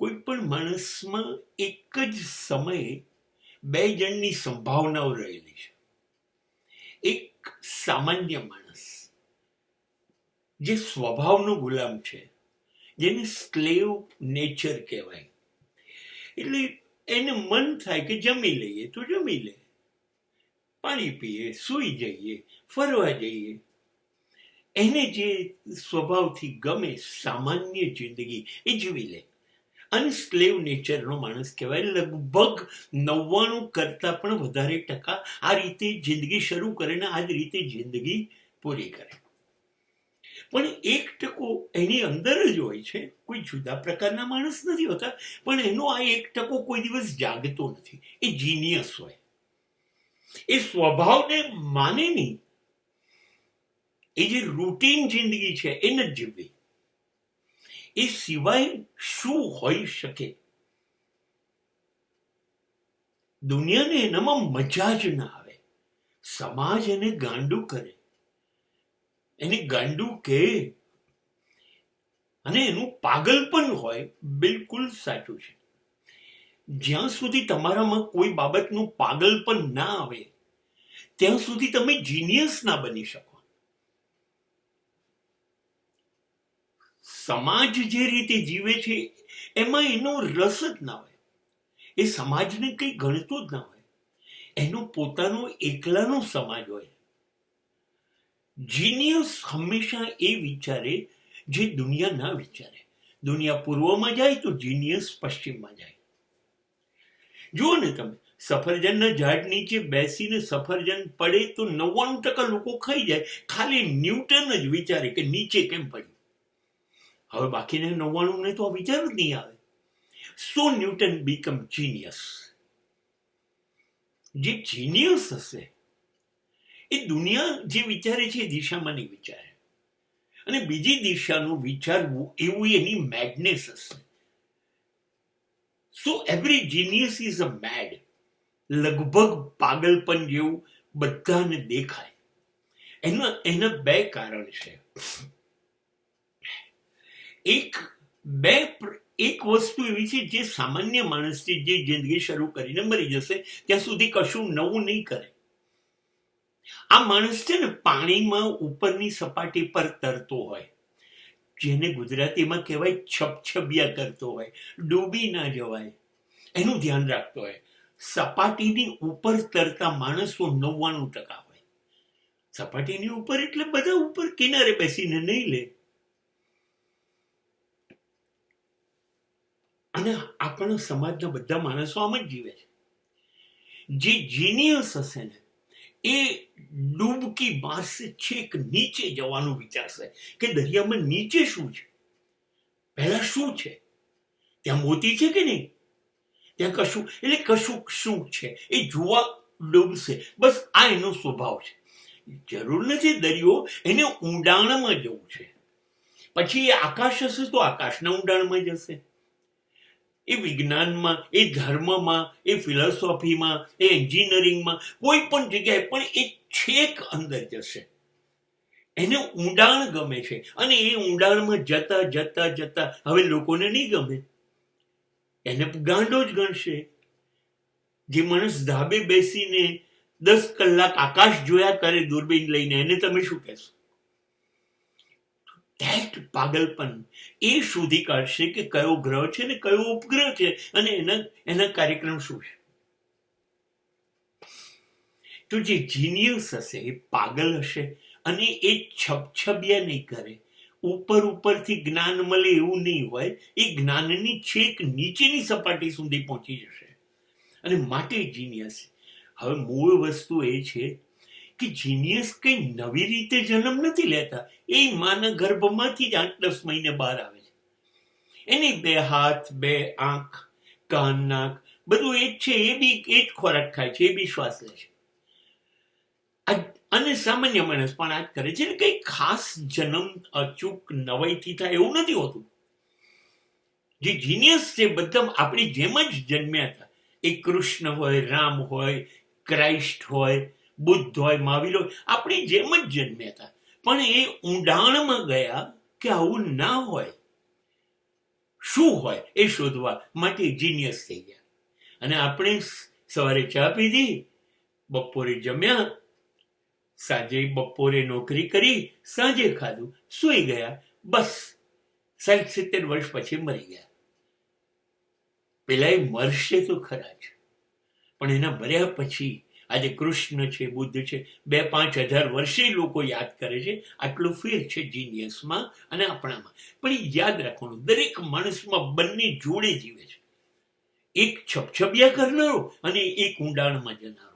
કોઈ પણ માણસમાં એક જ સમયે બે જણની સંભાવનાઓ રહેલી છે. એક સામાન્ય માણસ જે સ્વભાવનો ગુલામ છે, જેને સ્લેવ નેચર કહેવાય. એટલે એને મન થાય કે જમી લઈએ તો જમી લે, પાણી પીએ, સૂઈ જઈએ, ફરવા જઈએ. એને જે સ્વભાવથી ગમે સામાન્ય જિંદગી એ જીવી લે. અનસ્લેવ નેચરનો માણસ કહેવાય. લગભગ 99 કરતા પણ વધારે ટકા આ રીતે જિંદગી શરૂ કરે ને આ જ રીતે જિંદગી પૂરી કરે. પણ 1% એની અંદર જ હોય છે. કોઈ જુદા પ્રકારના માણસ નથી હોતા, પણ એનો આ 1% કોઈ દિવસ જાગતો નથી. એ જીનિયસ હોય, એ સ્વભાવને માને નહીં. એ જે રૂટીન જિંદગી છે એ નથી જીવવી. એ સિવાય શું હોઈ શકે? દુનિયાને એનામાં મજા જ ના આવે. સમાજ એને ગાંડું કરે, એને ગાંડું કહે, અને એનું પાગલપન હોય. બિલકુલ સાચું છે. જ્યાં સુધી તમારામાં કોઈ બાબતનું પાગલપન ના આવે ત્યાં સુધી તમે જીનિયસ ના બની શકો. સમાજ જે રીતે જીવે છે એમાં એનો રસ જ ના હોય. એ સમાજને કંઈ ગણતો જ ના હોય. એનો પોતાનો એકલાનો સમાજ હોય. જીનિયસ હંમેશા એ વિચારે જે દુનિયા ના વિચારે. દુનિયા પૂર્વમાં જાય તો જીનિયસ પશ્ચિમમાં જાય. જુઓ ને તમે, સફરજનના ઝાડ નીચે બેસીને સફરજન પડે તો 99% લોકો ખાઈ જાય. ખાલી ન્યૂટન જ વિચારે કે નીચે કેમ પડ્યું. હવે બાકીને 99 ને તો આ વિચાર જ નહીં આવે. સો ન્યૂટન બીકમ જીનિયસ. જે જીનિયસ હશે એ દુનિયા જે વિચારે છે એ દિશામાં નહીં વિચારે, અને બીજી દિશાનું વિચારવું એવું એની મેડનેસ હશે. So every genius is a mad. લગભગ પાગલપન જેવું બધાને દેખાય. એના બે કારણ છે. એક વસ્તુ એવી છે જે સામાન્ય માણસથી જે જિંદગી શરૂ કરીને મરી જશે ત્યાં સુધી કશું નવું નહીં કરે. આ માણસ છે ને પાણીમાં ઉપરની સપાટી પર તરતો હોય, જેને ગુજરાતીમાં કહેવાય છપછપિયા કરતો હોય, ડૂબી ના જવાય એનું ધ્યાન રાખતો હોય. સપાટીની ઉપર તરતા માણસો 99% હોય. સપાટીની ઉપર એટલે બધા ઉપર કિનારે બેસીને નહીં લે. અને આપણા સમાજના બધા માણસો આમ જ જીવે છે. જે જીનિયસ હશે ને એ ડૂબકી મારશે, છેક નીચે જવાનું વિચારશે કે દરિયામાં નીચે શું છે, પહેલા શું છે, ત્યાં મોતી છે કે નહીં, ત્યાં કશું એટલે કશું શું છે એ જોવા ડૂબશે. બસ આ એનો સ્વભાવ છે. જરૂર નથી દરિયો, એને ઊંડાણમાં જવું છે. પછી એ આકાશ હશે તો આકાશના ઊંડાણમાં જશે. એ વિજ્ઞાનમાં, એ ધર્મમાં, એ ફિલોસોફીમાં, એ એન્જિનિયરિંગમાં, કોઈ પણ જગ્યાએ પણ એ છેક અંદર જશે. એને ઊંડાણ ગમે છે, અને એ ઊંડાણમાં જતા જતા જતા હવે લોકોને નહીં ગમે, એને ગાંડો જ ગણશે. જે માણસ ધાબે બેસીને 10 કલાક આકાશ જોયા કરે દૂરબીન લઈને, એને તમે શું કહેશો? ધેટ પાગલપન. એ શોધી કાઢશે કે કયો ગ્રહ છે ને કયો ઉપગ્રહ છે, અને એના કાર્યક્રમ શું છે. તો જે જીનિયસ હશે એ પાગલ હશે, અને એ છપછપિયા નહીં કરે. ઉપરથી જ્ઞાન મળે એવું નહીં હોય. એ જ્ઞાનની છેક નીચેની સપાટી સુધી પહોંચી જશે. અને માટે જીનિયસ. હવે મૂળ વસ્તુ એ છે કે જીનિયસ કઈ નવી રીતે જન્મ નથી લેતા. એ માના ગર્ભમાંથી જ 8-10 મહિને બહાર આવે છે. એની 2 હાથ, 2 આંખ, કાન, નાક બધું એ જ છે. એ બી એ જ ખોરાક ખાય છે, એ બી શ્વાસ લે છે. અને સામાન્ય માણસ પણ આ જ કરે છે. કઈ ખાસ જન્મ અચૂક નવાઈથી થાય એવું નથી હોતું. જે જીનિયસ છે બધા આપણી જેમ જ જન્મ્યા હતા. એ કૃષ્ણ હોય, રામ હોય, ક્રાઇસ્ટ હોય, બુદ્ધ હોય, મહાવીર હોય, આપણી જેમ જ જન્મ્યા હતા. પણ એ ઊંડાણમાં ગયા કે આવું ના હોય. શું હોય એ શોધવા માટે જીનિયસ થઈ ગયા. અને આપણે સવારે ચા પીધી, બપોરે જમ્યા, સાંજે બપોરે નોકરી કરી, સાંજે ખાધું, સૂઈ ગયા, બસ 60-70 વર્ષ પછી મરી ગયા. પેલા એ મરશે તો ખરા જ, પણ એના મર્યા પછી આજે કૃષ્ણ છે, બુદ્ધ છે, 2-5 હજાર વર્ષે લોકો યાદ કરે છે. આટલો ફેર છે જીનિયસમાં અને આપણામાં. પણ એ યાદ રાખવાનું, દરેક માણસમાં બંને જોડે જીવે છે. એક છપછપિયા કરનારો અને એક ઊંડાણમાં જનારો.